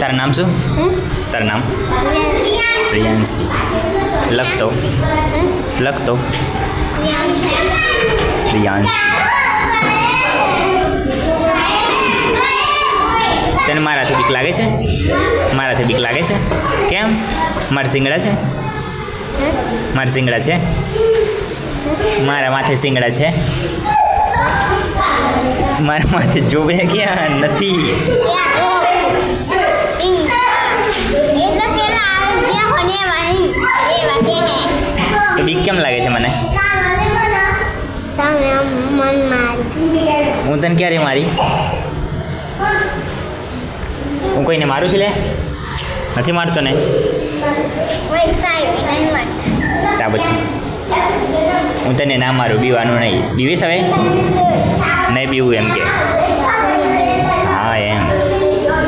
તારું નામ શું? તારું નામ? પ્રિયાંશી. લખતો પ્રિયાંશી. તને મારાથી બીક લાગે છે? મારાથી બીક લાગે છે? કેમ? મારા શિંગડા છે? મારા શિંગડા છે? મારા માથે શિંગડા છે? મારા માથે જોવે ક્યાં નથી? તો બીક કેમ લાગે છે મને? હું તને ક્યારે મારી? હું કોઈને મારું છું લે? નથી મારતો ને? ત્યાં પછી હું તને ના મારું, બીવાનું નહીં. બીવીશ હવે? નહીં બીવું એમ કે